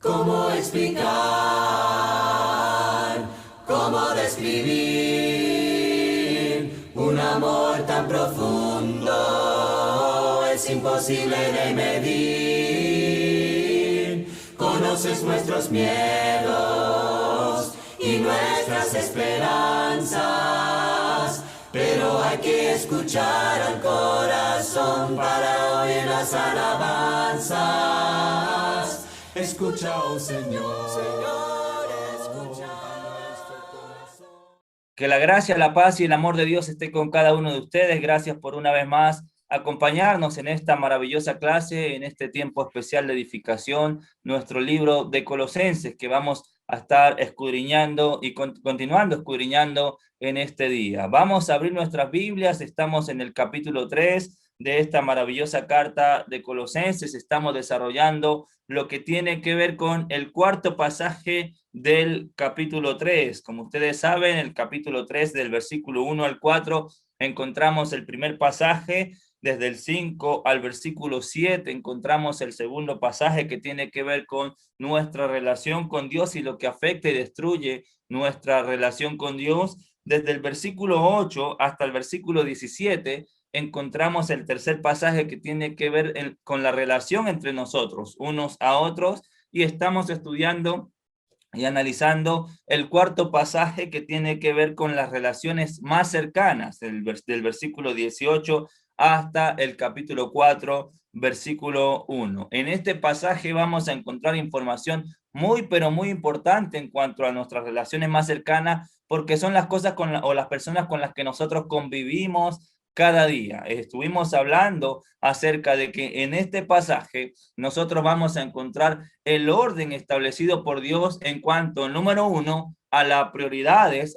¿Cómo explicar? ¿Cómo describir un amor tan profundo? Es imposible de medir. Conoces nuestros miedos y nuestras esperanzas, pero hay que escuchar al corazón para oír las alabanzas. Escucha, oh Señor, Señor, escucha nuestro corazón. Que la gracia, la paz y el amor de Dios esté con cada uno de ustedes. Gracias por una vez más acompañarnos en esta maravillosa clase, en este tiempo especial de edificación, nuestro libro de Colosenses, que vamos a estar escudriñando y continuando escudriñando en este día. Vamos a abrir nuestras Biblias, estamos en el capítulo 3 de esta maravillosa carta de Colosenses. Estamos desarrollando lo que tiene que ver con el cuarto pasaje del capítulo 3. Como ustedes saben, el capítulo 3 del versículo 1 al 4 encontramos el primer pasaje. Desde el 5 al versículo 7 encontramos el segundo pasaje que tiene que ver con nuestra relación con Dios y lo que afecta y destruye nuestra relación con Dios. Desde el versículo 8 hasta el versículo 17 encontramos el tercer pasaje que tiene que ver con la relación entre nosotros, unos a otros, y estamos estudiando y analizando el cuarto pasaje que tiene que ver con las relaciones más cercanas, del versículo 18 hasta el capítulo 4, versículo 1. En este pasaje vamos a encontrar información muy, pero muy importante en cuanto a nuestras relaciones más cercanas, porque son las cosas o las personas con las que nosotros convivimos cada día. Estuvimos hablando acerca de que en este pasaje nosotros vamos a encontrar el orden establecido por Dios en cuanto, número uno, a las prioridades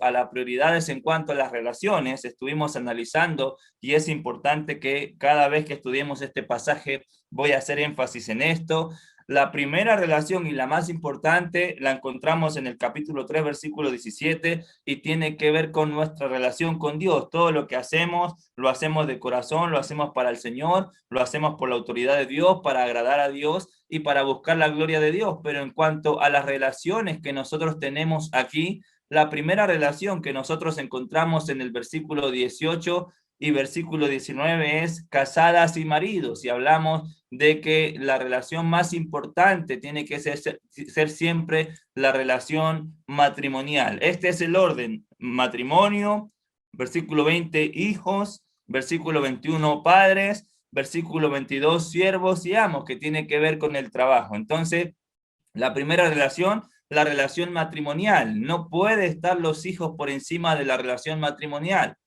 en cuanto a las relaciones. Estuvimos analizando y es importante que cada vez que estudiemos este pasaje voy a hacer énfasis en esto. La primera relación y la más importante la encontramos en el capítulo 3, versículo 17, y tiene que ver con nuestra relación con Dios. Todo lo que hacemos, lo hacemos de corazón, lo hacemos para el Señor, lo hacemos por la autoridad de Dios, para agradar a Dios y para buscar la gloria de Dios. Pero en cuanto a las relaciones que nosotros tenemos aquí, la primera relación que nosotros encontramos en el versículo 18 y versículo 19 es casadas y maridos, y hablamos de que la relación más importante tiene que ser siempre la relación matrimonial. Este es el orden: matrimonio, versículo 20, hijos, versículo 21, padres, versículo 22, siervos y amos, que tiene que ver con el trabajo. Entonces, la primera relación, la relación matrimonial. No puede estar los hijos por encima de la relación matrimonial.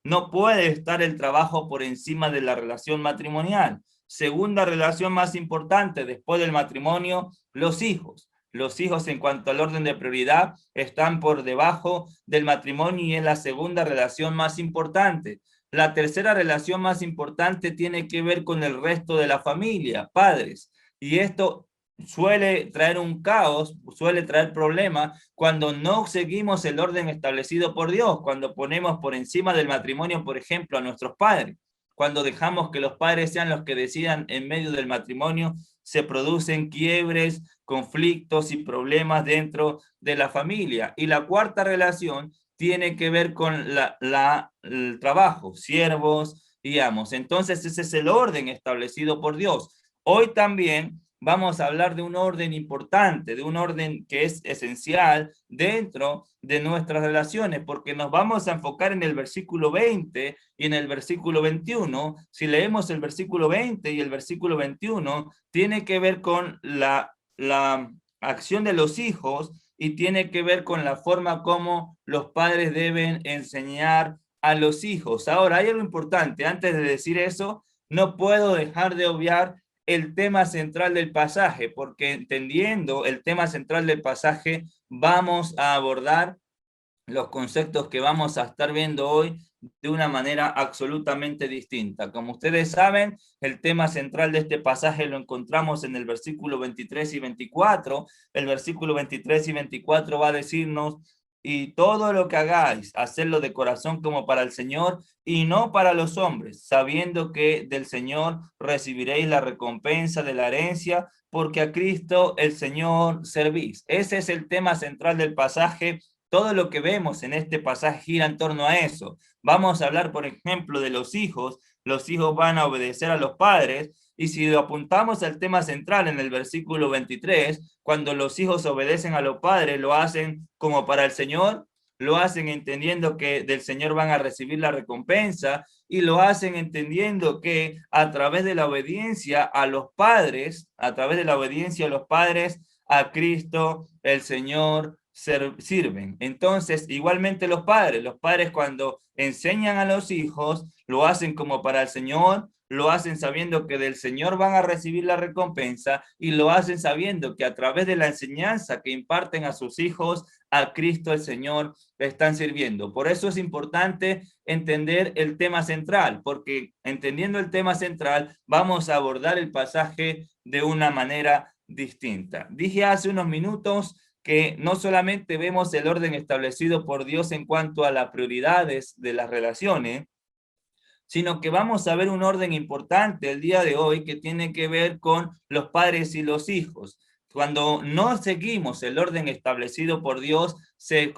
No puede estar el trabajo por encima de la relación matrimonial. Segunda relación más importante después del matrimonio, los hijos. Los hijos, en cuanto al orden de prioridad, están por debajo del matrimonio y es la segunda relación más importante. La tercera relación más importante tiene que ver con el resto de la familia, padres. Y esto suele traer un caos, suele traer problemas cuando no seguimos el orden establecido por Dios, cuando ponemos por encima del matrimonio, por ejemplo, a nuestros padres, cuando dejamos que los padres sean los que decidan en medio del matrimonio, se producen quiebres, conflictos y problemas dentro de la familia. Y la cuarta relación tiene que ver con el trabajo, siervos y amos. Entonces ese es el orden establecido por Dios. Hoy también vamos a hablar de un orden importante, de un orden que es esencial dentro de nuestras relaciones, porque nos vamos a enfocar en el versículo 20 y en el versículo 21. Si leemos el versículo 20 y el versículo 21, tiene que ver con la acción de los hijos y tiene que ver con la forma como los padres deben enseñar a los hijos. Ahora, hay algo importante. Antes de decir eso, no puedo dejar de obviar el tema central del pasaje, porque entendiendo el tema central del pasaje, vamos a abordar los conceptos que vamos a estar viendo hoy de una manera absolutamente distinta. Como ustedes saben, el tema central de este pasaje lo encontramos en el versículo 23 y 24. El versículo 23 y 24 va a decirnos: y todo lo que hagáis, hacedlo de corazón como para el Señor y no para los hombres, sabiendo que del Señor recibiréis la recompensa de la herencia, porque a Cristo el Señor servís. Ese es el tema central del pasaje. Todo lo que vemos en este pasaje gira en torno a eso. Vamos a hablar, por ejemplo, de los hijos. Los hijos van a obedecer a los padres, y si lo apuntamos al tema central en el versículo 23, cuando los hijos obedecen a los padres, lo hacen como para el Señor, lo hacen entendiendo que del Señor van a recibir la recompensa, y lo hacen entendiendo que a través de la obediencia a los padres, a Cristo el Señor sirven. Entonces, igualmente los padres cuando enseñan a los hijos, lo hacen como para el Señor, lo hacen sabiendo que del Señor van a recibir la recompensa, y lo hacen sabiendo que a través de la enseñanza que imparten a sus hijos, a Cristo el Señor le están sirviendo. Por eso es importante entender el tema central, porque entendiendo el tema central vamos a abordar el pasaje de una manera distinta. Dije hace unos minutos que no solamente vemos el orden establecido por Dios en cuanto a las prioridades de las relaciones, sino que vamos a ver un orden importante el día de hoy que tiene que ver con los padres y los hijos. Cuando no seguimos el orden establecido por Dios, se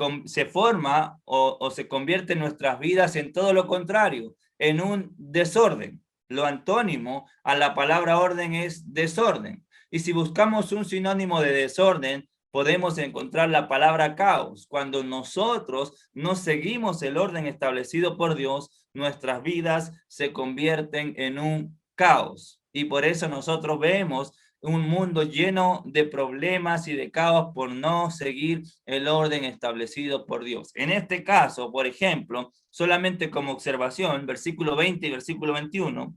forma o se convierte en nuestras vidas en todo lo contrario, en un desorden. Lo antónimo a la palabra orden es desorden. Y si buscamos un sinónimo de desorden, podemos encontrar la palabra caos. Cuando nosotros no seguimos el orden establecido por Dios, nuestras vidas se convierten en un caos. Y por eso nosotros vemos un mundo lleno de problemas y de caos por no seguir el orden establecido por Dios. En este caso, por ejemplo, solamente como observación, versículo 20 y versículo 21,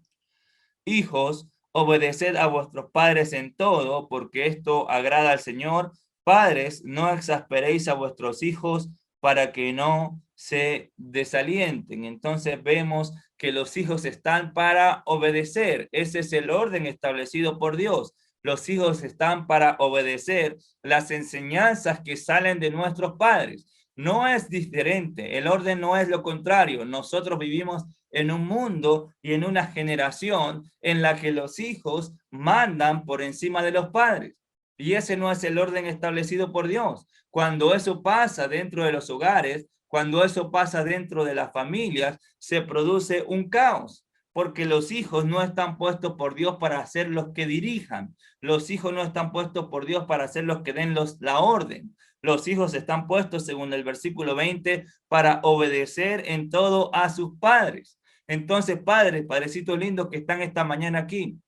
hijos, obedeced a vuestros padres en todo, porque esto agrada al Señor. Padres, no exasperéis a vuestros hijos para que no se desalienten. Entonces vemos que los hijos están para obedecer. Ese es el orden establecido por Dios. Los hijos están para obedecer las enseñanzas que salen de nuestros padres. No es diferente, el orden no es lo contrario. Nosotros vivimos en un mundo y en una generación en la que los hijos mandan por encima de los padres. Y ese no es el orden establecido por Dios. Cuando eso pasa dentro de los hogares, cuando eso pasa dentro de las familias, se produce un caos, porque los hijos no están puestos por Dios para ser los que dirijan. Los hijos no están puestos por Dios para ser los que den la orden. Los hijos están puestos, según el versículo 20, para obedecer en todo a sus padres. Entonces, padres, padrecitos lindos que están esta mañana aquí,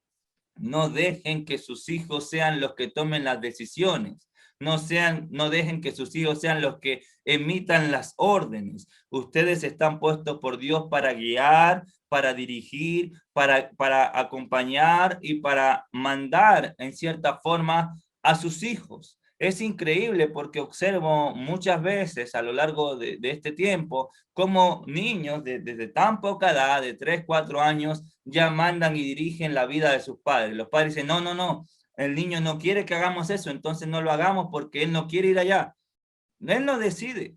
no dejen que sus hijos sean los que tomen las decisiones. No dejen que sus hijos sean los que emitan las órdenes. Ustedes están puestos por Dios para guiar, para dirigir, para acompañar y para mandar en cierta forma a sus hijos. Es increíble porque observo muchas veces a lo largo de este tiempo cómo niños desde tan poca edad, de 3, 4 años, ya mandan y dirigen la vida de sus padres. Los padres dicen, no, no, no, el niño no quiere que hagamos eso, entonces no lo hagamos porque él no quiere ir allá. Él no decide.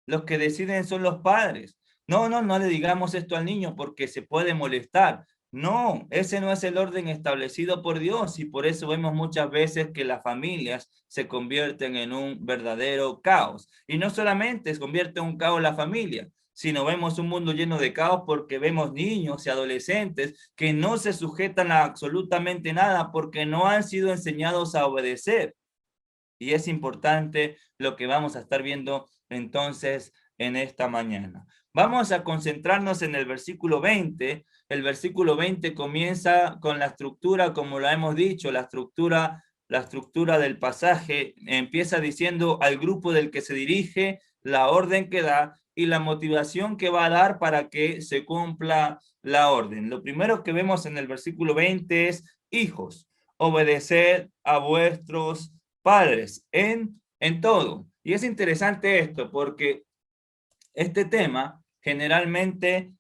Los que deciden son los padres. No, no, no le digamos esto al niño porque se puede molestar. No, ese no es el orden establecido por Dios, y por eso vemos muchas veces que las familias se convierten en un verdadero caos. Y no solamente se convierte en un caos la familia, sino vemos un mundo lleno de caos porque vemos niños y adolescentes que no se sujetan a absolutamente nada porque no han sido enseñados a obedecer. Y es importante lo que vamos a estar viendo entonces en esta mañana. Vamos a concentrarnos en el versículo 20. El versículo 20 comienza con la estructura, como lo hemos dicho, la estructura del pasaje. Empieza diciendo al grupo del que se dirige, la orden que da y la motivación que va a dar para que se cumpla la orden. Lo primero que vemos en el versículo 20 es, hijos, obedeced a vuestros padres en todo. Y es interesante esto porque este tema generalmente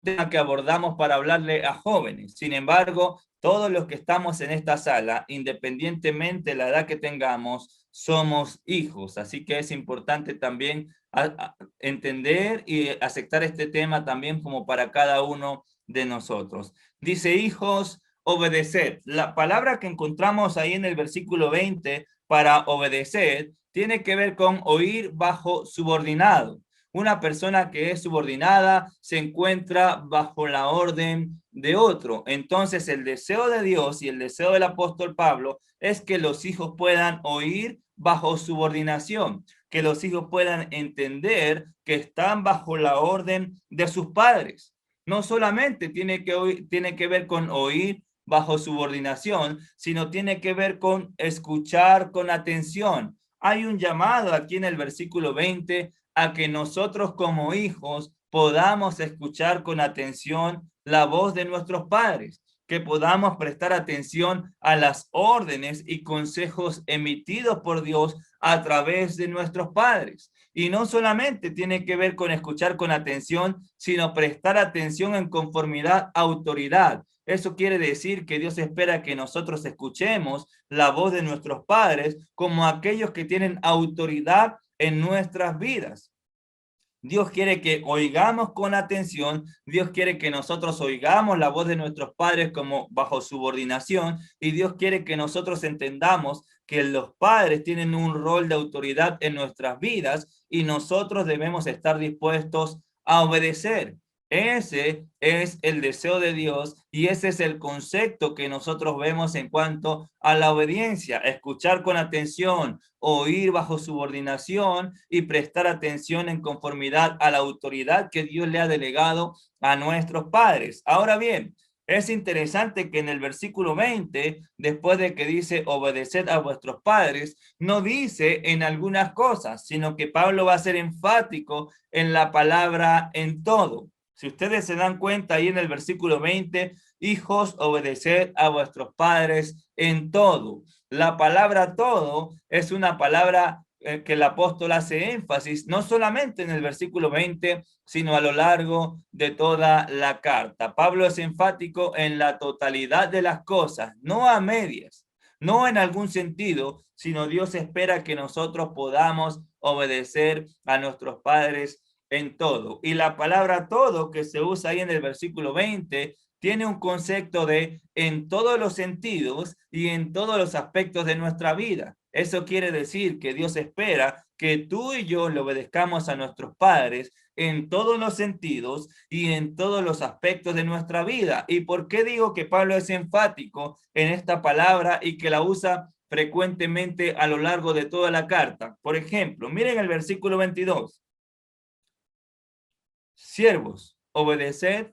tema que abordamos para hablarle a jóvenes. Sin embargo, todos los que estamos en esta sala, independientemente de la edad que tengamos, somos hijos. Así que es importante también entender y aceptar este tema también como para cada uno de nosotros. Dice, hijos, obedecer. La palabra que encontramos ahí en el versículo 20 para obedecer tiene que ver con oír bajo subordinado. Una persona que es subordinada se encuentra bajo la orden de otro. Entonces el deseo de Dios y el deseo del apóstol Pablo es que los hijos puedan oír bajo subordinación, que los hijos puedan entender que están bajo la orden de sus padres. No solamente tiene que ver con oír bajo subordinación, sino tiene que ver con escuchar con atención. Hay un llamado aquí en el versículo 20 a que nosotros como hijos podamos escuchar con atención la voz de nuestros padres, que podamos prestar atención a las órdenes y consejos emitidos por Dios a través de nuestros padres. Y no solamente tiene que ver con escuchar con atención, sino prestar atención en conformidad a autoridad. Eso quiere decir que Dios espera que nosotros escuchemos la voz de nuestros padres como aquellos que tienen autoridad en nuestras vidas. Dios quiere que oigamos con atención, Dios quiere que nosotros oigamos la voz de nuestros padres como bajo subordinación, y Dios quiere que nosotros entendamos que los padres tienen un rol de autoridad en nuestras vidas y nosotros debemos estar dispuestos a obedecer. Ese es el deseo de Dios y ese es el concepto que nosotros vemos en cuanto a la obediencia: escuchar con atención, oír bajo subordinación y prestar atención en conformidad a la autoridad que Dios le ha delegado a nuestros padres. Ahora bien, es interesante que en el versículo 20, después de que dice obedeced a vuestros padres, no dice en algunas cosas, sino que Pablo va a ser enfático en la palabra en todo. Si ustedes se dan cuenta ahí en el versículo 20, hijos, obedeced a vuestros padres en todo. La palabra todo es una palabra que el apóstol hace énfasis, no solamente en el versículo 20, sino a lo largo de toda la carta. Pablo es enfático en la totalidad de las cosas, no a medias, no en algún sentido, sino Dios espera que nosotros podamos obedecer a nuestros padres en todo. Y la palabra todo que se usa ahí en el versículo 20 tiene un concepto de en todos los sentidos y en todos los aspectos de nuestra vida. Eso quiere decir que Dios espera que tú y yo le obedezcamos a nuestros padres en todos los sentidos y en todos los aspectos de nuestra vida. ¿Y por qué digo que Pablo es enfático en esta palabra y que la usa frecuentemente a lo largo de toda la carta? Por ejemplo, miren el versículo 22. Siervos, obedeced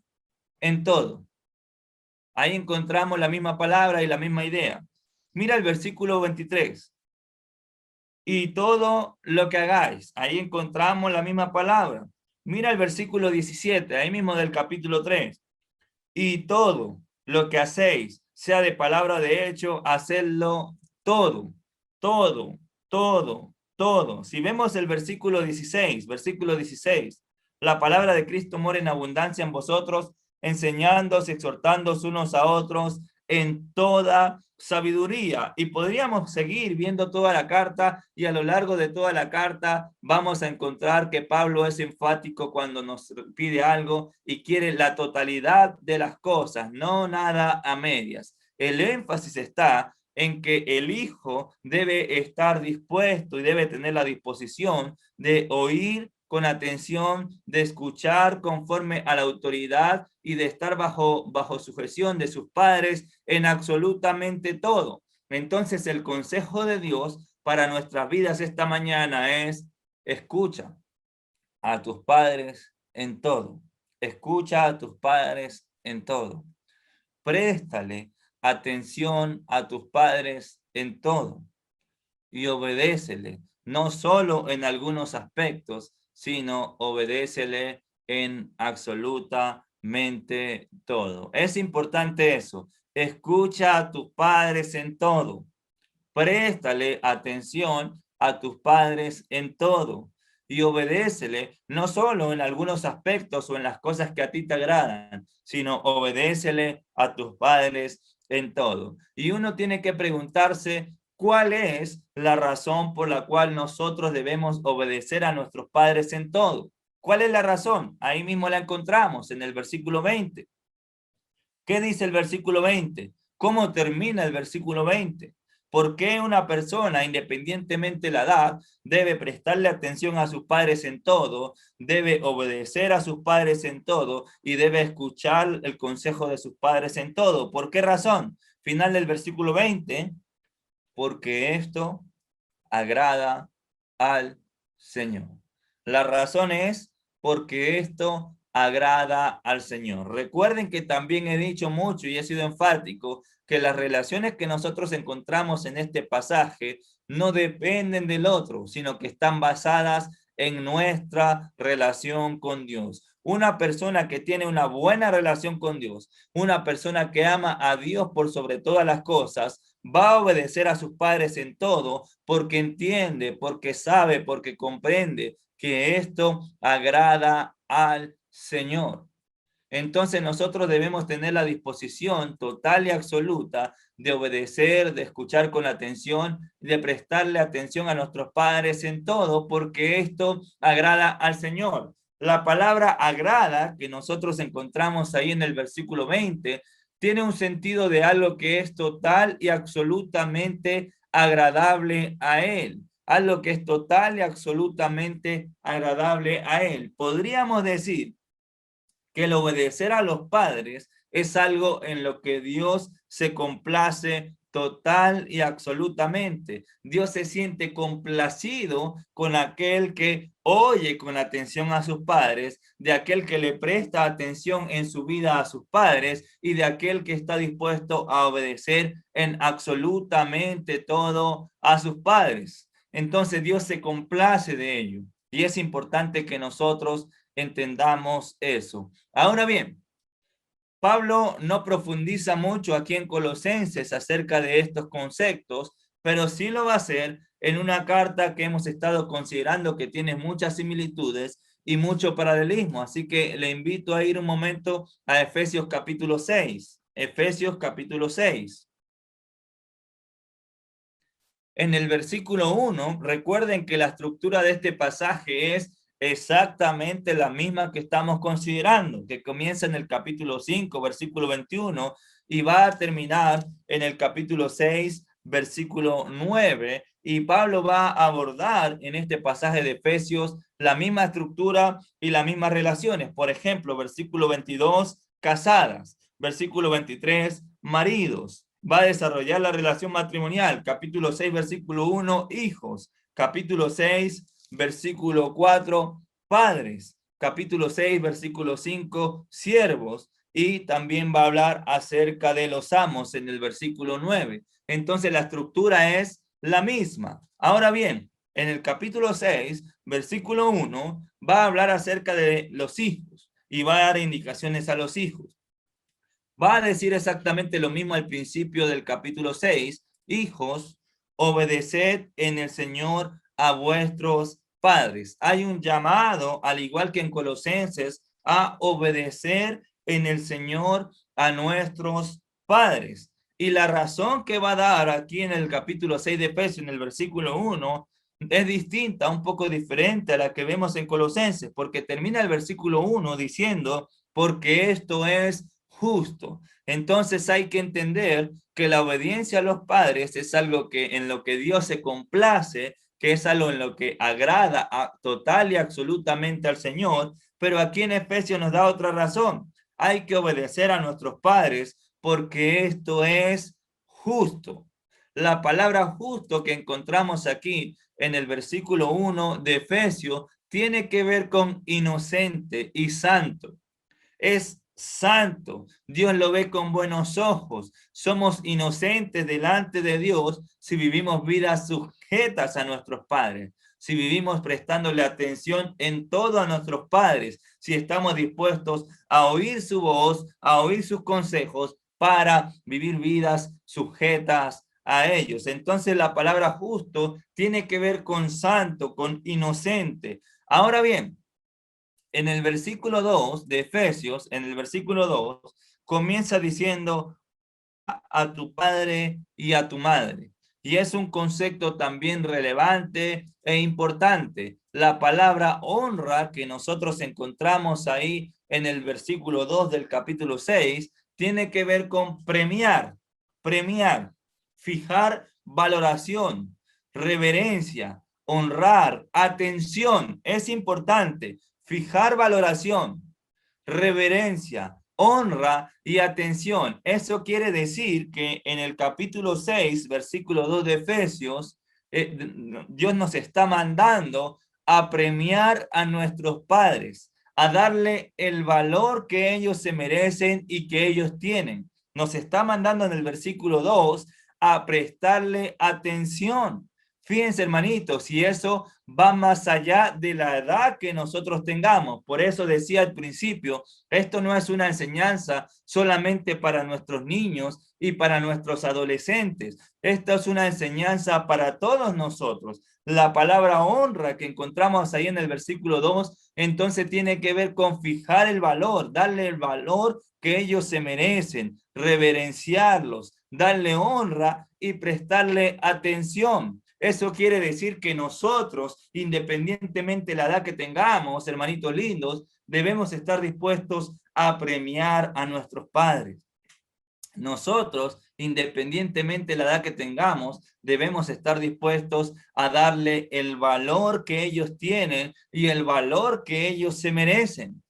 en todo. Ahí encontramos la misma palabra y la misma idea. Mira el versículo 23. Y todo lo que hagáis. Ahí encontramos la misma palabra. Mira el versículo 17, ahí mismo del capítulo 3. Y todo lo que hacéis, sea de palabra o de hecho, hacedlo todo, todo, todo, todo. Si vemos el versículo 16, la palabra de Cristo mora en abundancia en vosotros, enseñándoos, exhortándoos unos a otros en toda sabiduría. Y podríamos seguir viendo toda la carta, y a lo largo de toda la carta vamos a encontrar que Pablo es enfático cuando nos pide algo y quiere la totalidad de las cosas, no nada a medias. El énfasis está en que el hijo debe estar dispuesto y debe tener la disposición de oír con atención, de escuchar conforme a la autoridad y de estar bajo sujeción de sus padres en absolutamente todo. Entonces el consejo de Dios para nuestras vidas esta mañana es: escucha a tus padres en todo. Escucha a tus padres en todo. Préstale atención a tus padres en todo y obedécele, no solo en algunos aspectos, sino obedécele en absolutamente todo. Es importante eso. Escucha a tus padres en todo. Préstale atención a tus padres en todo y obedécele no solo en algunos aspectos o en las cosas que a ti te agradan, sino obedécele a tus padres en todo. Y uno tiene que preguntarse cuál es la razón por la cual nosotros debemos obedecer a nuestros padres en todo. ¿Cuál es la razón? Ahí mismo la encontramos en el versículo 20. ¿Qué dice el versículo 20? ¿Cómo termina el versículo 20? ¿Por qué una persona, independientemente de la edad, debe prestarle atención a sus padres en todo, debe obedecer a sus padres en todo y debe escuchar el consejo de sus padres en todo? ¿Por qué razón? Final del versículo 20, porque esto agrada al Señor. La razón es porque esto agrada al Señor. Recuerden que también he dicho mucho y he sido enfático que las relaciones que nosotros encontramos en este pasaje no dependen del otro, sino que están basadas en nuestra relación con Dios. Una persona que tiene una buena relación con Dios, una persona que ama a Dios por sobre todas las cosas, va a obedecer a sus padres en todo porque entiende, porque sabe, porque comprende que esto agrada al Señor. Entonces nosotros debemos tener la disposición total y absoluta de obedecer, de escuchar con atención, de prestarle atención a nuestros padres en todo, porque esto agrada al Señor. La palabra agrada que nosotros encontramos ahí en el versículo 20 tiene un sentido de algo que es total y absolutamente agradable a Él. Algo que es total y absolutamente agradable a Él. Podríamos decir que el obedecer a los padres es algo en lo que Dios se complace total y absolutamente. Dios se siente complacido con aquel que oye con atención a sus padres, de aquel que le presta atención en su vida a sus padres y de aquel que está dispuesto a obedecer en absolutamente todo a sus padres. Entonces Dios se complace de ello y es importante que nosotros entendamos eso. Ahora bien, Pablo no profundiza mucho aquí en Colosenses acerca de estos conceptos, pero sí lo va a hacer en una carta que hemos estado considerando que tiene muchas similitudes y mucho paralelismo. Así que le invito a ir un momento a Efesios capítulo 6. Efesios capítulo 6. En el versículo 1, recuerden que la estructura de este pasaje es exactamente la misma que estamos considerando, que comienza en el capítulo 5, versículo 21, y va a terminar en el capítulo 6, versículo 9, y Pablo va a abordar en este pasaje de Efesios la misma estructura y las mismas relaciones. Por ejemplo, versículo 22, casadas, versículo 23, maridos. Va a desarrollar la relación matrimonial. Capítulo 6, versículo 1, hijos. Capítulo 6, versículo 4, padres. Capítulo 6, versículo 5, siervos. Y también va a hablar acerca de los amos en el versículo 9. Entonces la estructura es la misma. Ahora bien, en el capítulo 6, versículo 1, va a hablar acerca de los hijos y va a dar indicaciones a los hijos. Va a decir exactamente lo mismo al principio del capítulo 6. Hijos, obedeced en el Señor a vuestros padres. Hay un llamado, al igual que en Colosenses, a obedecer en el Señor a nuestros padres. Y la razón que va a dar aquí en el capítulo 6 de Efesios, en el versículo 1, es distinta, un poco diferente a la que vemos en Colosenses, porque termina el versículo 1 diciendo, porque esto es justo. Entonces hay que entender que la obediencia a los padres es algo que en lo que Dios se complace, que es algo en lo que agrada total y absolutamente al Señor, pero aquí en Efesios nos da otra razón. Hay que obedecer a nuestros padres porque esto es justo. La palabra justo que encontramos aquí en el versículo 1 de Efesios tiene que ver con inocente y santo. Es santo. Dios lo ve con buenos ojos. Somos inocentes delante de Dios si vivimos vidas sujetas a nuestros padres, si vivimos prestándole atención en todo a nuestros padres, si estamos dispuestos a oír su voz, a oír sus consejos para vivir vidas sujetas a ellos. Entonces la palabra justo tiene que ver con santo, con inocente. Ahora bien, en el versículo 2 de Efesios, en el versículo 2, comienza diciendo a tu padre y a tu madre. Y es un concepto también relevante e importante. La palabra honra que nosotros encontramos ahí en el versículo 2 del capítulo 6 tiene que ver con premiar. premiar, fijar valoración, reverencia, honrar, atención. Es importante fijar valoración, reverencia, honra y atención. Eso quiere decir que en el capítulo 6, versículo 2 de Efesios, Dios nos está mandando a premiar a nuestros padres, a darle el valor que ellos se merecen y que ellos tienen. Nos está mandando en el versículo 2 a prestarle atención. Fíjense, hermanitos, y eso va más allá de la edad que nosotros tengamos. Por eso decía al principio, esto no es una enseñanza solamente para nuestros niños y para nuestros adolescentes. Esto es una enseñanza para todos nosotros. La palabra honra que encontramos ahí en el versículo 2, entonces tiene que ver con fijar el valor, darle el valor que ellos se merecen, reverenciarlos, darle honra y prestarle atención. Eso quiere decir que nosotros, independientemente de la edad que tengamos, hermanitos lindos, debemos estar dispuestos a premiar a nuestros padres. Nosotros, independientemente de la edad que tengamos, debemos estar dispuestos a darle el valor que ellos tienen y el valor que ellos se merecen.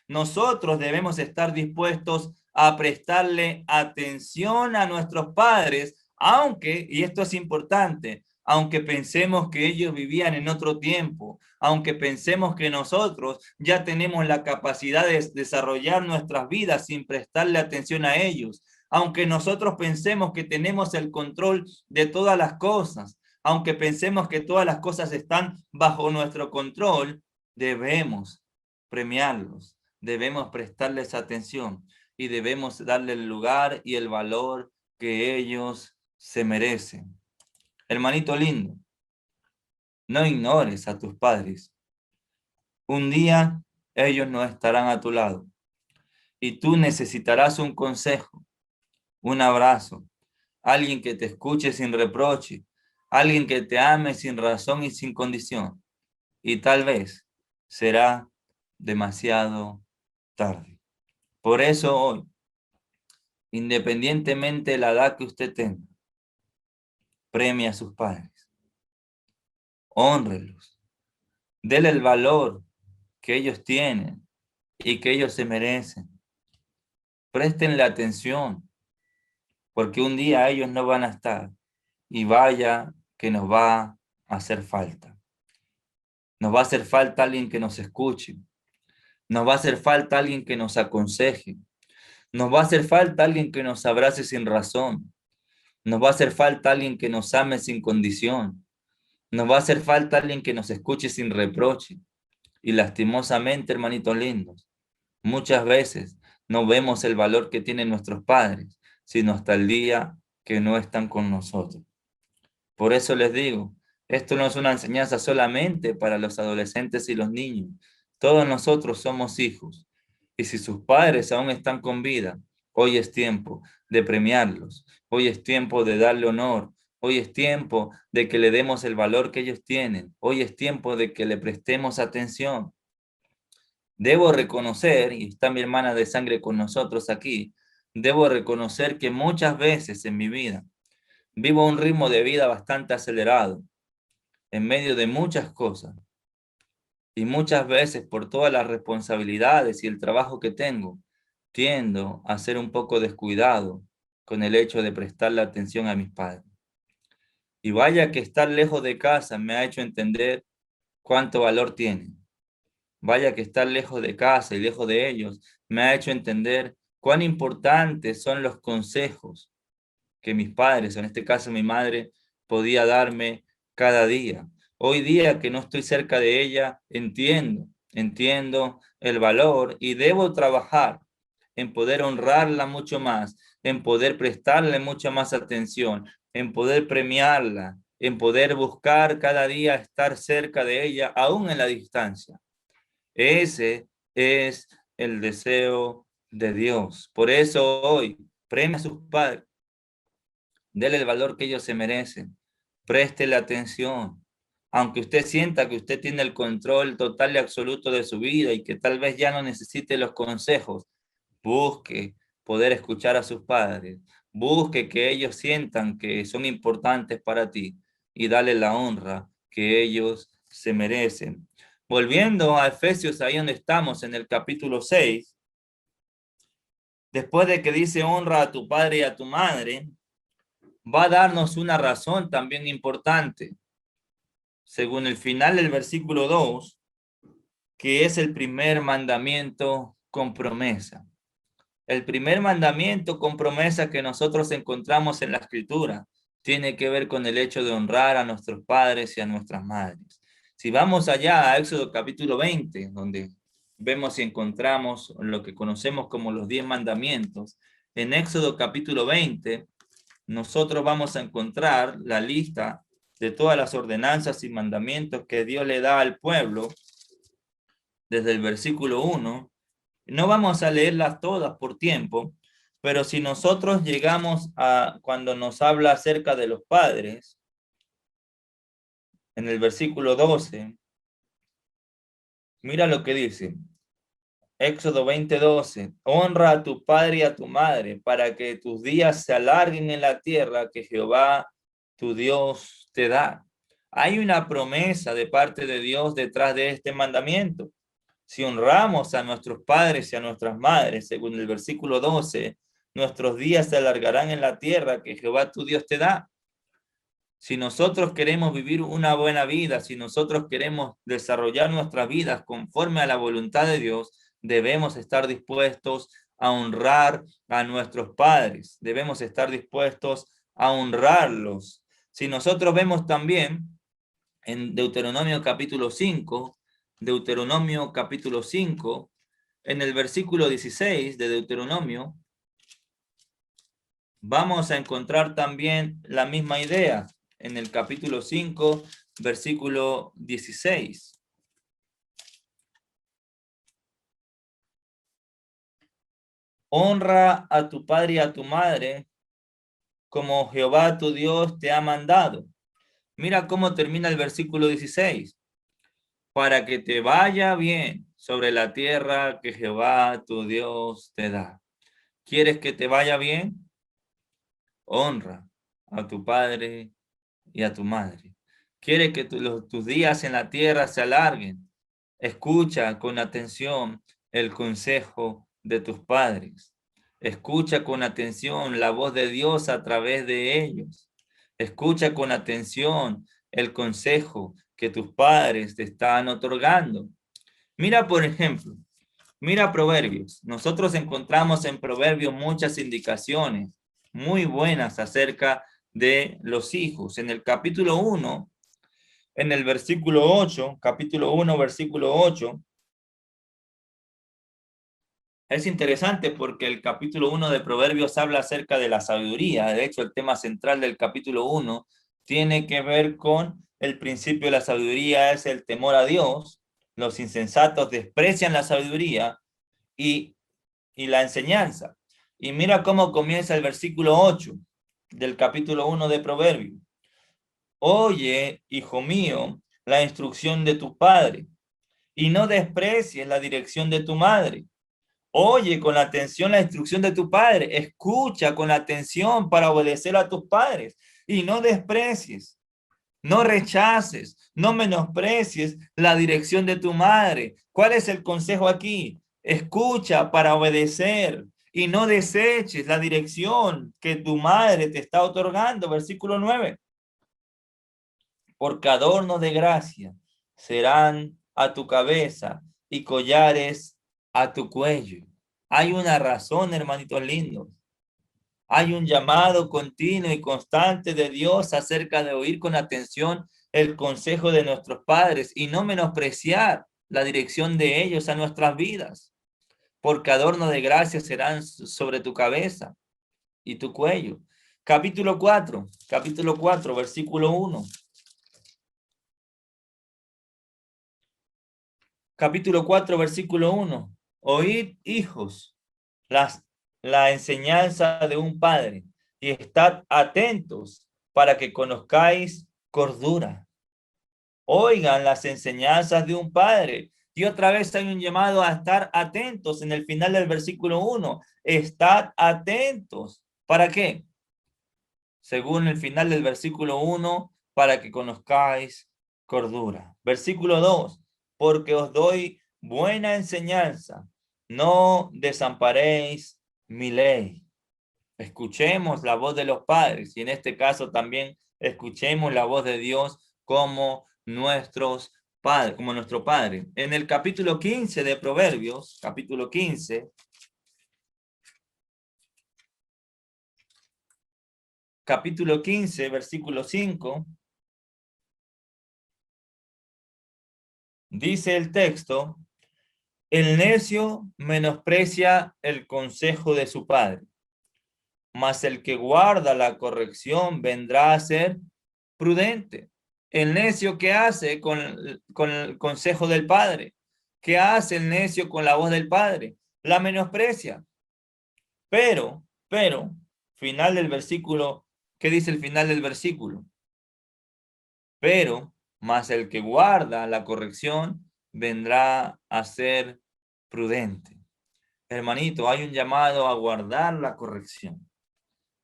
Nosotros debemos estar dispuestos a prestarle atención a nuestros padres, aunque, y esto es importante, aunque pensemos que ellos vivían en otro tiempo, aunque pensemos que nosotros ya tenemos la capacidad de desarrollar nuestras vidas sin prestarle atención a ellos, aunque nosotros pensemos que tenemos el control de todas las cosas, aunque pensemos que todas las cosas están bajo nuestro control, debemos premiarlos, debemos prestarles atención y debemos darle el lugar y el valor que ellos se merecen. Hermanito lindo, no ignores a tus padres. Un día ellos no estarán a tu lado y tú necesitarás un consejo, un abrazo, alguien que te escuche sin reproche, alguien que te ame sin razón y sin condición. Y tal vez será demasiado tarde. Por eso hoy, independientemente de la edad que usted tenga, premie a sus padres, hónrelos, dele el valor que ellos tienen y que ellos se merecen. Préstenle atención, porque un día ellos no van a estar y vaya que nos va a hacer falta. Nos va a hacer falta alguien que nos escuche, nos va a hacer falta alguien que nos aconseje, nos va a hacer falta alguien que nos abrace sin razón, nos va a hacer falta alguien que nos ame sin condición, nos va a hacer falta alguien que nos escuche sin reproche. Y lastimosamente, hermanitos lindos, muchas veces no vemos el valor que tienen nuestros padres, sino hasta el día que no están con nosotros. Por eso les digo, esto no es una enseñanza solamente para los adolescentes y los niños. Todos nosotros somos hijos. Y si sus padres aún están con vida, hoy es tiempo de premiarlos. Hoy es tiempo de darle honor. Hoy es tiempo de que le demos el valor que ellos tienen. Hoy es tiempo de que le prestemos atención. Debo reconocer, y está mi hermana de sangre con nosotros aquí, debo reconocer que muchas veces en mi vida vivo un ritmo de vida bastante acelerado, en medio de muchas cosas. Y muchas veces por todas las responsabilidades y el trabajo que tengo, tiendo a ser un poco descuidado con el hecho de prestarle atención a mis padres. Y vaya que estar lejos de casa me ha hecho entender cuánto valor tienen. Vaya que estar lejos de casa y lejos de ellos me ha hecho entender cuán importantes son los consejos que mis padres, o en este caso mi madre, podía darme cada día. Hoy día que no estoy cerca de ella, entiendo el valor y debo trabajar en poder honrarla mucho más, en poder prestarle mucha más atención, en poder premiarla, en poder buscar cada día estar cerca de ella, aún en la distancia. Ese es el deseo de Dios. Por eso hoy, premia a sus padres, dele el valor que ellos se merecen, préstele atención. Aunque usted sienta que usted tiene el control total y absoluto de su vida y que tal vez ya no necesite los consejos, busque poder escuchar a sus padres, Busque que ellos sientan que son importantes para ti y dale la honra que ellos se merecen. Volviendo a Efesios, ahí donde estamos en el capítulo 6, después de que dice honra a tu padre y a tu madre, va a darnos una razón también importante. Según el final del versículo 2, que es el primer mandamiento con promesa. El primer mandamiento con promesa que nosotros encontramos en la Escritura tiene que ver con el hecho de honrar a nuestros padres y a nuestras madres. Si vamos allá a Éxodo capítulo 20, donde vemos y encontramos lo que conocemos como los 10 mandamientos, en Éxodo capítulo 20, nosotros vamos a encontrar la lista de todas las ordenanzas y mandamientos que Dios le da al pueblo desde el versículo 1. No vamos a leerlas todas por tiempo, pero si nosotros llegamos a cuando nos habla acerca de los padres, en el versículo 12, mira lo que dice. Éxodo 20:12, honra a tu padre y a tu madre para que tus días se alarguen en la tierra que Jehová tu Dios te da. Hay una promesa de parte de Dios detrás de este mandamiento. Si honramos a nuestros padres y a nuestras madres, según el versículo 12, nuestros días se alargarán en la tierra que Jehová tu Dios te da. Si nosotros queremos vivir una buena vida, si nosotros queremos desarrollar nuestras vidas conforme a la voluntad de Dios, debemos estar dispuestos a honrar a nuestros padres. Debemos estar dispuestos a honrarlos. Si nosotros vemos también en Deuteronomio capítulo 5, en el versículo 16 de Deuteronomio, vamos a encontrar también la misma idea en el capítulo 5, versículo 16. Honra a tu padre y a tu madre como Jehová tu Dios te ha mandado. Mira cómo termina el versículo 16. Para que te vaya bien sobre la tierra que Jehová tu Dios te da. ¿Quieres que te vaya bien? Honra a tu padre y a tu madre. ¿Quieres que tus días en la tierra se alarguen? Escucha con atención el consejo de tus padres. Escucha con atención la voz de Dios a través de ellos. Escucha con atención el consejo que tus padres te están otorgando. Mira, por ejemplo, mira Proverbios. Nosotros encontramos en Proverbios muchas indicaciones muy buenas acerca de los hijos. En el capítulo 1, en el versículo 8, capítulo 1, versículo 8, es interesante porque el capítulo 1 de Proverbios habla acerca de la sabiduría. De hecho, el tema central del capítulo 1 tiene que ver con el principio de la sabiduría, es el temor a Dios. Los insensatos desprecian la sabiduría y la enseñanza. Y mira cómo comienza el versículo 8 del capítulo 1 de Proverbios. Oye, hijo mío, la instrucción de tu padre, y no desprecies la dirección de tu madre. Oye con atención la instrucción de tu padre. Escucha con atención para obedecer a tus padres. Y no desprecies, no rechaces, no menosprecies la dirección de tu madre. ¿Cuál es el consejo aquí? Escucha para obedecer y no deseches la dirección que tu madre te está otorgando. Versículo 9. Porque adorno de gracia serán a tu cabeza y collares a tu cuello. Hay una razón, hermanitos lindos. Hay un llamado continuo y constante de Dios acerca de oír con atención el consejo de nuestros padres y no menospreciar la dirección de ellos a nuestras vidas. Porque adorno de gracia serán sobre tu cabeza y tu cuello. Capítulo 4, versículo 1. Capítulo 4, versículo 1. Oíd, hijos, la enseñanza de un padre y estad atentos para que conozcáis cordura. Oigan las enseñanzas de un padre. Y otra vez hay un llamado a estar atentos en el final del versículo 1. Estad atentos ¿Para qué? Según el final del versículo 1, para que conozcáis cordura. Versículo 2, porque os doy buena enseñanza, no desamparéis mi ley. Escuchemos la voz de los padres y en este caso también escuchemos la voz de Dios como nuestros padres, como nuestro Padre. En el capítulo 15 de Proverbios, capítulo 15, versículo 5, dice el texto, el necio menosprecia el consejo de su padre, mas el que guarda la corrección vendrá a ser prudente. El necio, ¿qué hace con el consejo del padre? ¿Qué hace el necio con la voz del padre? La menosprecia. Pero, final del versículo, ¿qué dice el final del versículo? Pero, mas el que guarda la corrección vendrá a ser prudente. Hermanito, hay un llamado a guardar la corrección,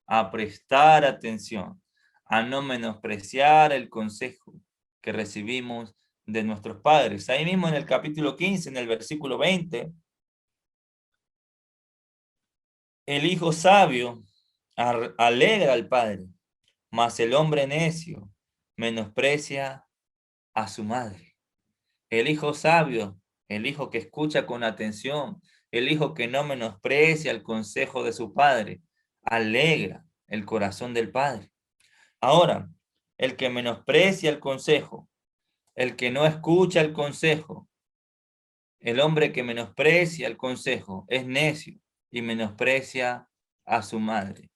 a prestar atención, a no menospreciar el consejo que recibimos de nuestros padres. Ahí mismo en el capítulo 15, en el versículo 20, el hijo sabio alegra al padre, mas el hombre necio menosprecia a su madre. El hijo sabio, el hijo que escucha con atención, el hijo que no menosprecia el consejo de su padre, alegra el corazón del padre. Ahora, el que menosprecia el consejo, el que no escucha el consejo, el hombre que menosprecia el consejo es necio y menosprecia a su madre.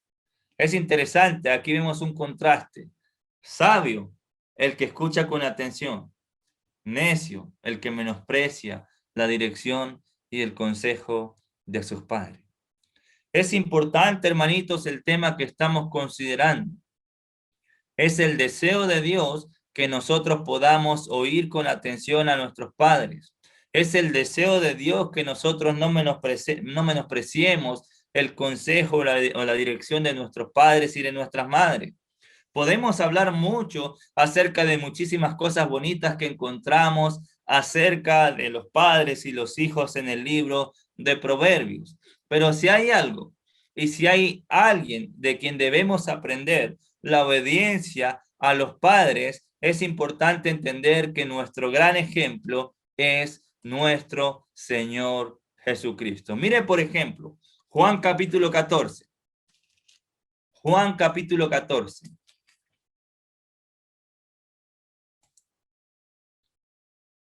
Es interesante, aquí vemos un contraste. Sabio, el que escucha con atención. Necio, el que menosprecia la dirección y el consejo de sus padres. Es importante, hermanitos, el tema que estamos considerando. Es el deseo de Dios que nosotros podamos oír con atención a nuestros padres. Es el deseo de Dios que nosotros no menospreciemos el consejo o la dirección de nuestros padres y de nuestras madres. Podemos hablar mucho acerca de muchísimas cosas bonitas que encontramos acerca de los padres y los hijos en el libro de Proverbios. Pero si hay algo y si hay alguien de quien debemos aprender la obediencia a los padres, es importante entender que nuestro gran ejemplo es nuestro Señor Jesucristo. Mire, por ejemplo, Juan capítulo 14. Juan capítulo 14.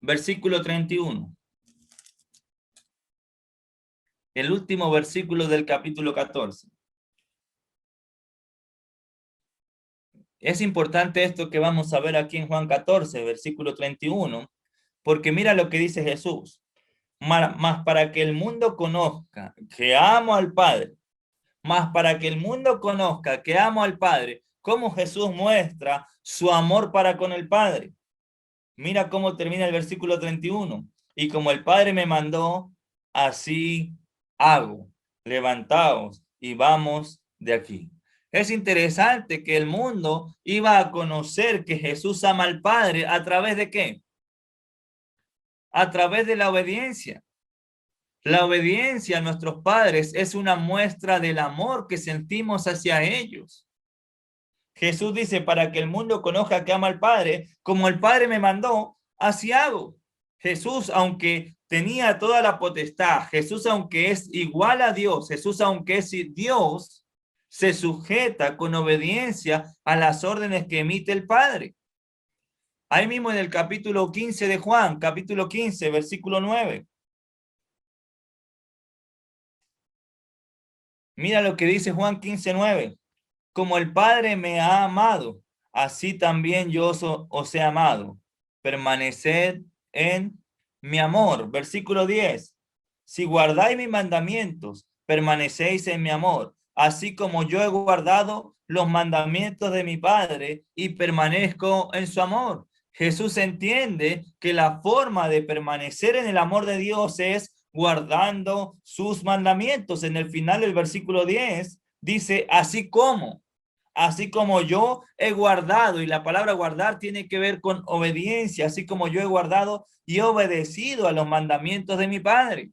Versículo 31. El último versículo del capítulo 14. Es importante esto que vamos a ver aquí en Juan 14, versículo 31, porque mira lo que dice Jesús. Más para que el mundo conozca que amo al Padre, más para que el mundo conozca que amo al Padre, cómo Jesús muestra su amor para con el Padre. Mira cómo termina el versículo 31. Y como el Padre me mandó, así hago. Levantaos y vamos de aquí. Es interesante que el mundo iba a conocer que Jesús ama al Padre ¿a través de qué? A través de la obediencia. La obediencia a nuestros padres es una muestra del amor que sentimos hacia ellos. Jesús dice, para que el mundo conozca que ama al Padre, como el Padre me mandó, así hago. Jesús, aunque tenía toda la potestad, Jesús, aunque es igual a Dios, Jesús, aunque es Dios, se sujeta con obediencia a las órdenes que emite el Padre. Ahí mismo en el capítulo 15 de Juan, capítulo 15, versículo 9. Mira lo que dice Juan 15, 9. Como el Padre me ha amado, así también yo os he amado. Permaneced en mi amor. Versículo 10. Si guardáis mis mandamientos, permanecéis en mi amor, así como yo he guardado los mandamientos de mi Padre y permanezco en su amor. Jesús entiende que la forma de permanecer en el amor de Dios es guardando sus mandamientos. En el final del versículo 10 Dice, así como yo he guardado, y la palabra guardar tiene que ver con obediencia, así como yo he guardado y he obedecido a los mandamientos de mi Padre.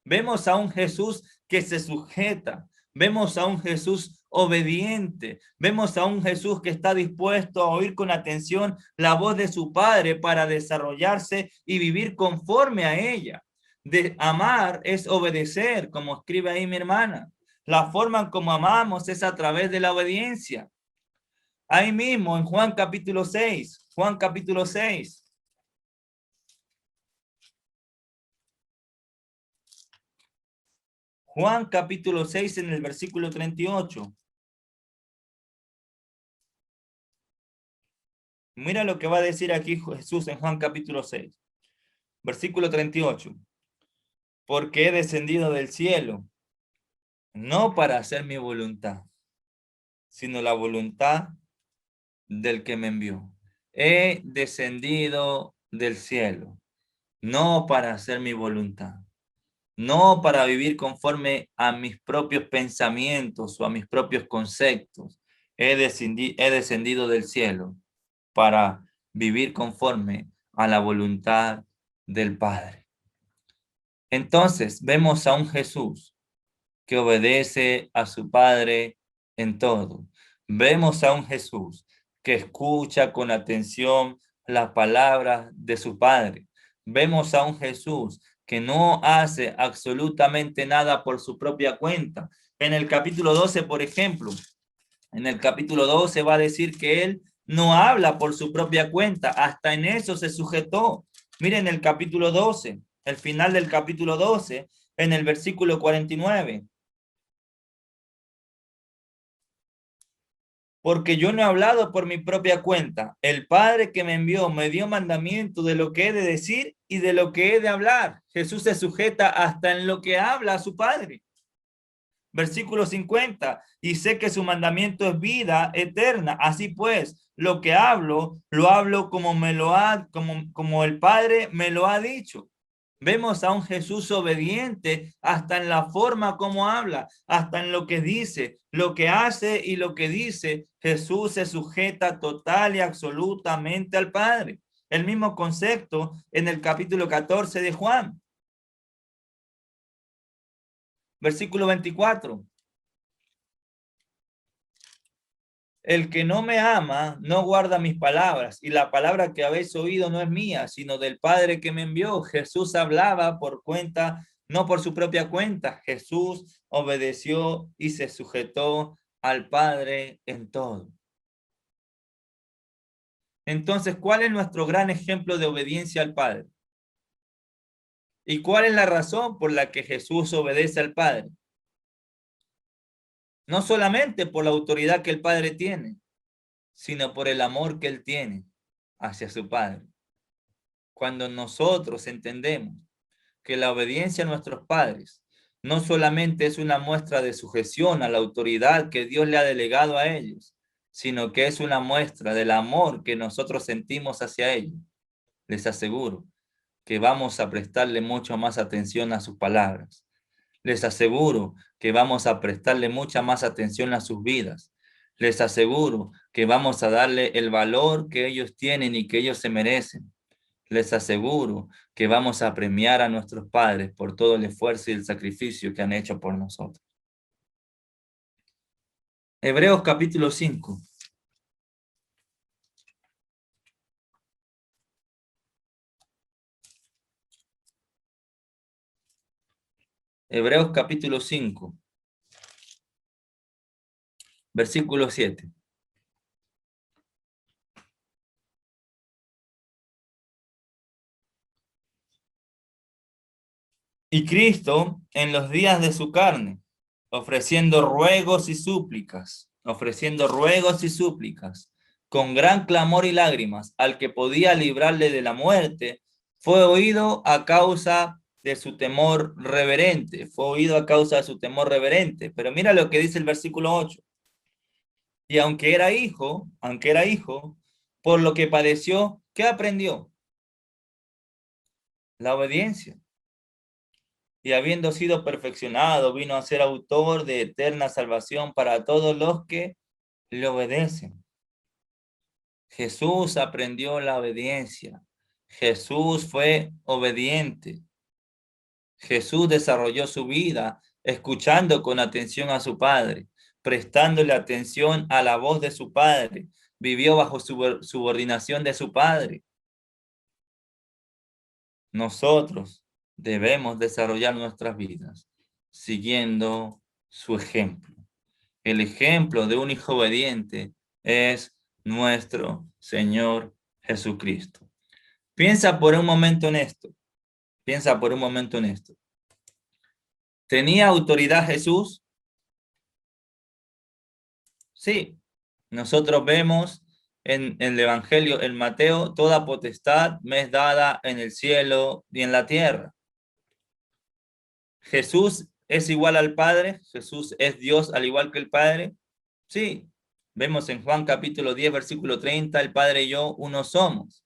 Vemos a un Jesús que se sujeta, vemos a un Jesús obediente, vemos a un Jesús que está dispuesto a oír con atención la voz de su Padre para desarrollarse y vivir conforme a ella. De amar es obedecer, como escribe ahí mi hermana. La forma en como amamos es a través de la obediencia. Ahí mismo en Juan capítulo 6, Juan capítulo 6. Juan capítulo 6 en el versículo 38. Mira lo que va a decir aquí Jesús en Juan capítulo 6, versículo 38. Porque he descendido del cielo, no para hacer mi voluntad, sino la voluntad del que me envió. He descendido del cielo, no para hacer mi voluntad, no para vivir conforme a mis propios pensamientos o a mis propios conceptos. He descendido del cielo para vivir conforme a la voluntad del Padre. Entonces vemos a un Jesús que obedece a su Padre en todo. Vemos a un Jesús que escucha con atención las palabras de su Padre. Vemos a un Jesús que no hace absolutamente nada por su propia cuenta. En el capítulo 12, por ejemplo, en el capítulo 12 va a decir que él no habla por su propia cuenta. Hasta en eso se sujetó. Miren el capítulo 12, el final del capítulo 12, en el versículo 49. Porque yo no he hablado por mi propia cuenta. El Padre que me envió me dio mandamiento de lo que he de decir y de lo que he de hablar. Jesús se sujeta hasta en lo que habla a su Padre. Versículo 50. Y sé que su mandamiento es vida eterna. Así pues, lo que hablo, lo hablo como el Padre me lo ha dicho. Vemos a un Jesús obediente hasta en la forma como habla, hasta en lo que dice, lo que hace y lo que dice. Jesús se sujeta total y absolutamente al Padre. El mismo concepto en el capítulo 14 de Juan. Versículo 24. El que no me ama no guarda mis palabras, y la palabra que habéis oído no es mía, sino del Padre que me envió. Jesús hablaba por cuenta, no por su propia cuenta. Jesús obedeció y se sujetó al Padre en todo. Entonces, ¿cuál es nuestro gran ejemplo de obediencia al Padre? ¿Y cuál es la razón por la que Jesús obedece al Padre? No solamente por la autoridad que el Padre tiene, sino por el amor que él tiene hacia su Padre. Cuando nosotros entendemos que la obediencia a nuestros padres no solamente es una muestra de sujeción a la autoridad que Dios le ha delegado a ellos, sino que es una muestra del amor que nosotros sentimos hacia ellos, les aseguro que vamos a prestarle mucho más atención a sus palabras. Les aseguro que vamos a prestarle mucha más atención a sus vidas. Les aseguro que vamos a darle el valor que ellos tienen y que ellos se merecen. Les aseguro que vamos a premiar a nuestros padres por todo el esfuerzo y el sacrificio que han hecho por nosotros. Hebreos capítulo 5. Hebreos capítulo 5. Versículo 7. Y Cristo, en los días de su carne, ofreciendo ruegos y súplicas, con gran clamor y lágrimas, al que podía librarle de la muerte, fue oído a causa de su temor reverente, Pero mira lo que dice el versículo 8. Y aunque era hijo, por lo que padeció, ¿qué aprendió? La obediencia. y habiendo sido perfeccionado, vino a ser autor de eterna salvación para todos los que le obedecen. Jesús aprendió la obediencia. Jesús fue obediente. Jesús desarrolló su vida escuchando con atención a su Padre, prestándole atención a la voz de su Padre. Vivió bajo subordinación de su Padre. Nosotros debemos desarrollar nuestras vidas siguiendo su ejemplo. El ejemplo de un hijo obediente es nuestro Señor Jesucristo. Piensa por un momento en esto. Piensa por un momento en esto. ¿Tenía autoridad Jesús? Sí. Nosotros vemos en el Evangelio, en Mateo, toda potestad me es dada en el cielo y en la tierra. ¿Jesús es igual al Padre? ¿Jesús es Dios al igual que el Padre? Sí. Vemos en Juan capítulo 10, versículo 30, el Padre y yo uno somos.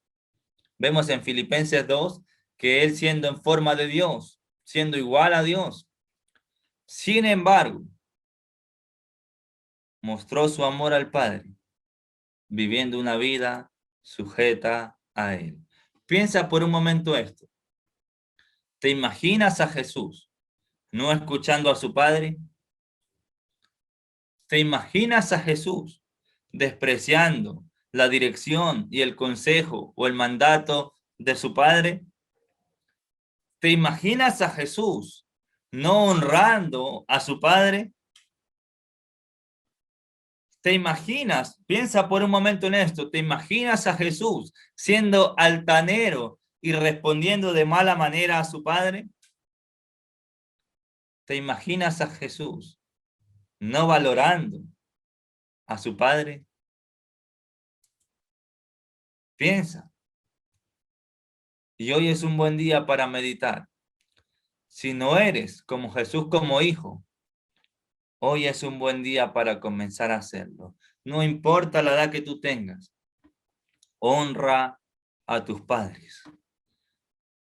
Vemos en Filipenses 2 que Él siendo en forma de Dios, siendo igual a Dios, sin embargo, mostró su amor al Padre, viviendo una vida sujeta a Él. Piensa por un momento esto. ¿Te imaginas a Jesús no escuchando a su Padre? ¿Te imaginas a Jesús despreciando la dirección y el consejo o el mandato de su Padre? ¿Te imaginas a Jesús no honrando a su Padre? ¿Te imaginas? Piensa por un momento en esto. ¿Te imaginas a Jesús siendo altanero y respondiendo de mala manera a su Padre? ¿Te imaginas a Jesús no valorando a su Padre? Piensa. Y hoy es un buen día para meditar. Si no eres como Jesús como hijo, hoy es un buen día para comenzar a hacerlo. No importa la edad que tú tengas. Honra a tus padres.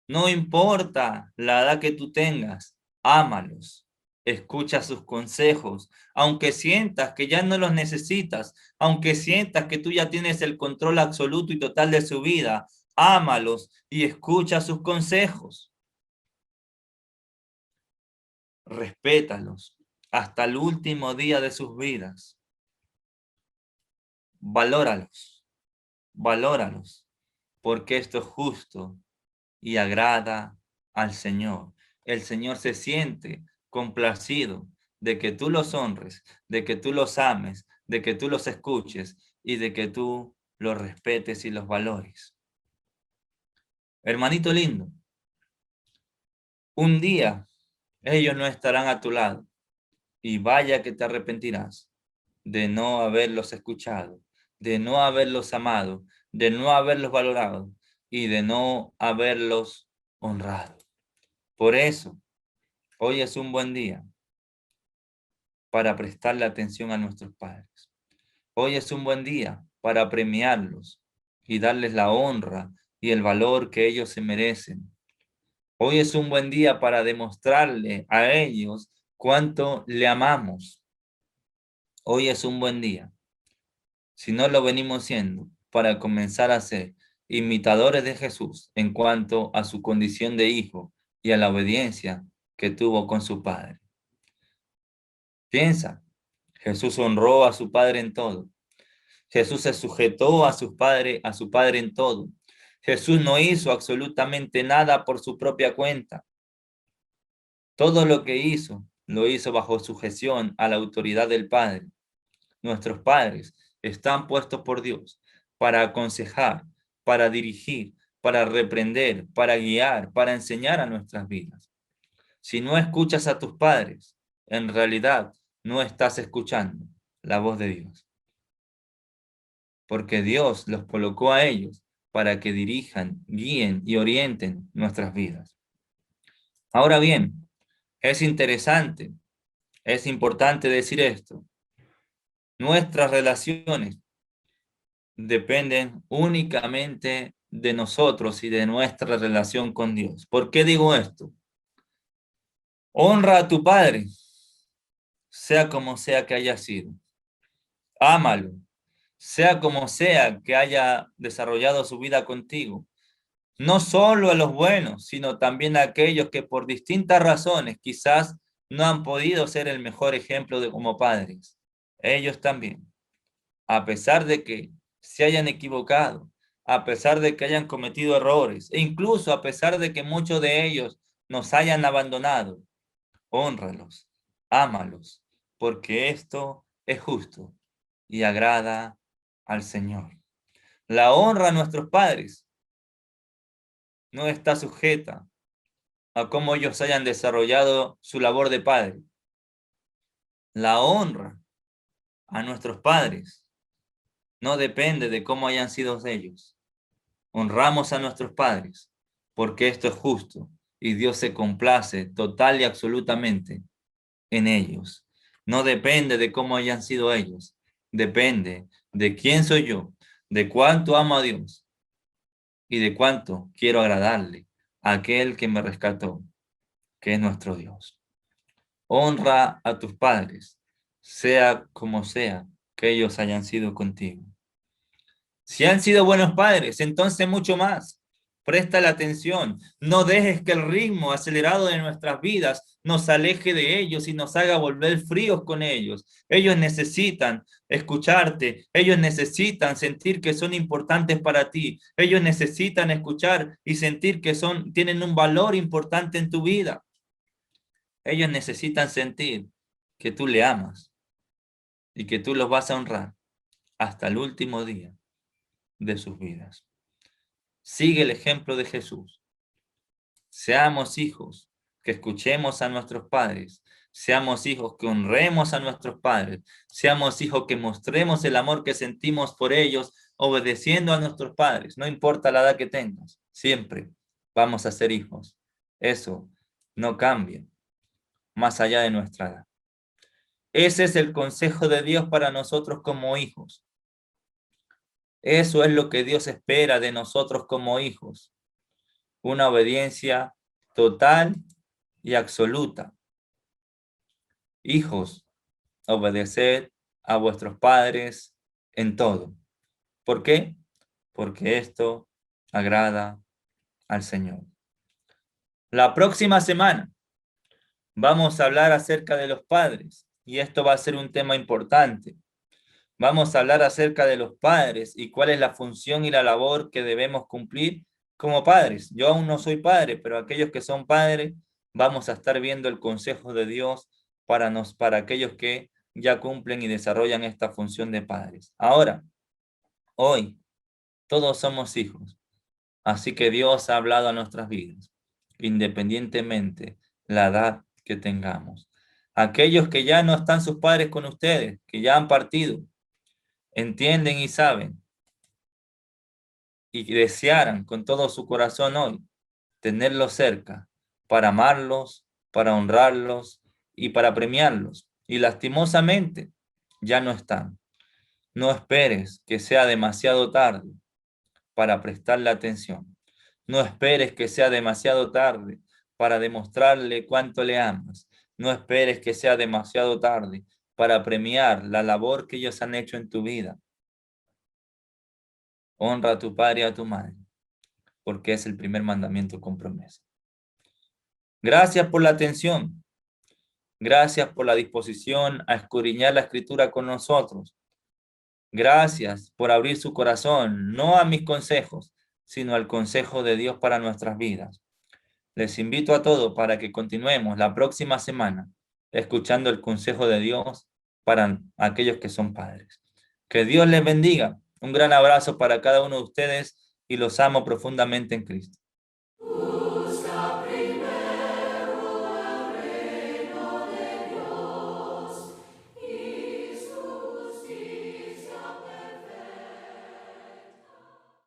No importa la edad que tú tengas. Ámalos. Escucha sus consejos. Aunque sientas que ya no los necesitas, aunque sientas que tú ya tienes el control absoluto y total de su vida, ámalos y escucha sus consejos. Respétalos hasta el último día de sus vidas. Valóralos, valóralos, porque esto es justo y agrada al Señor. El Señor se siente complacido de que tú los honres, de que tú los ames, de que tú los escuches y de que tú los respetes y los valores. Hermanito lindo, un día ellos no estarán a tu lado y vaya que te arrepentirás de no haberlos escuchado, de no haberlos amado, de no haberlos valorado y de no haberlos honrado. Por eso, hoy es un buen día para prestarle atención a nuestros padres. Hoy es un buen día para premiarlos y darles la honra y el valor que ellos se merecen. Hoy es un buen día para demostrarle a ellos cuánto le amamos. Hoy es un buen día, si no lo venimos siendo, para comenzar a ser imitadores de Jesús en cuanto a su condición de hijo y a la obediencia que tuvo con su Padre. Piensa, Jesús honró a su Padre en todo. Jesús se sujetó a su Padre en todo. Jesús no hizo absolutamente nada por su propia cuenta. Todo lo que hizo, lo hizo bajo sujeción a la autoridad del Padre. Nuestros padres están puestos por Dios para aconsejar, para dirigir, para reprender, para guiar, para enseñar a nuestras vidas. Si no escuchas a tus padres, en realidad no estás escuchando la voz de Dios. Porque Dios los colocó a ellos para que dirijan, guíen y orienten nuestras vidas. Ahora bien, es interesante, es importante decir esto. Nuestras relaciones dependen únicamente de nosotros y de nuestra relación con Dios. ¿Por qué digo esto? Honra a tu padre, sea como sea que haya sido. Ámalo, sea como sea que haya desarrollado su vida contigo. No solo a los buenos, sino también a aquellos que por distintas razones quizás no han podido ser el mejor ejemplo de como padres. Ellos también, a pesar de que se hayan equivocado, a pesar de que hayan cometido errores, e incluso a pesar de que muchos de ellos nos hayan abandonado, hónralos, ámalos, porque esto es justo y agrada al Señor. La honra a nuestros padres no está sujeta a cómo ellos hayan desarrollado su labor de padre. La honra a nuestros padres no depende de cómo hayan sido ellos. Honramos a nuestros padres porque esto es justo y Dios se complace total y absolutamente en ellos. No depende de cómo hayan sido ellos. Depende de quién soy yo, de cuánto amo a Dios y de cuánto quiero agradarle a aquel que me rescató, que es nuestro Dios. Honra a tus padres, sea como sea que ellos hayan sido contigo. Si han sido buenos padres, entonces mucho más. Presta la atención. No dejes que el ritmo acelerado de nuestras vidas nos aleje de ellos y nos haga volver fríos con ellos. Ellos necesitan escucharte. Ellos necesitan sentir que son importantes para ti. Ellos necesitan escuchar y sentir que tienen un valor importante en tu vida. Ellos necesitan sentir que tú le amas y que tú los vas a honrar hasta el último día de sus vidas. Sigue el ejemplo de Jesús. Seamos hijos que escuchemos a nuestros padres. Seamos hijos que honremos a nuestros padres. Seamos hijos que mostremos el amor que sentimos por ellos, obedeciendo a nuestros padres. No importa la edad que tengas, siempre vamos a ser hijos. Eso no cambia más allá de nuestra edad. Ese es el consejo de Dios para nosotros como hijos. Eso es lo que Dios espera de nosotros como hijos. Una obediencia total y absoluta. Hijos, obedeced a vuestros padres en todo. ¿Por qué? Porque esto agrada al Señor. La próxima semana vamos a hablar acerca de los padres y esto va a ser un tema importante. Vamos a hablar acerca de los padres y cuál es la función y la labor que debemos cumplir como padres. Yo aún no soy padre, pero aquellos que son padres, vamos a estar viendo el consejo de Dios para aquellos que ya cumplen y desarrollan esta función de padres. Ahora, hoy, todos somos hijos, así que Dios ha hablado a nuestras vidas, independientemente la edad que tengamos. Aquellos que ya no están sus padres con ustedes, que ya han partido, entienden y saben y desearan con todo su corazón hoy tenerlos cerca para amarlos, para honrarlos y para premiarlos. Y lastimosamente ya no están. No esperes que sea demasiado tarde para prestarle atención. No esperes que sea demasiado tarde para demostrarle cuánto le amas. No esperes que sea demasiado tarde para premiar la labor que ellos han hecho en tu vida. Honra a tu padre y a tu madre, porque es el primer mandamiento con promesa. Gracias por la atención. Gracias por la disposición a escudriñar la Escritura con nosotros. Gracias por abrir su corazón, no a mis consejos, sino al consejo de Dios para nuestras vidas. Les invito a todos para que continuemos la próxima semana escuchando el consejo de Dios para aquellos que son padres. Que Dios les bendiga. Un gran abrazo para cada uno de ustedes y los amo profundamente en Cristo.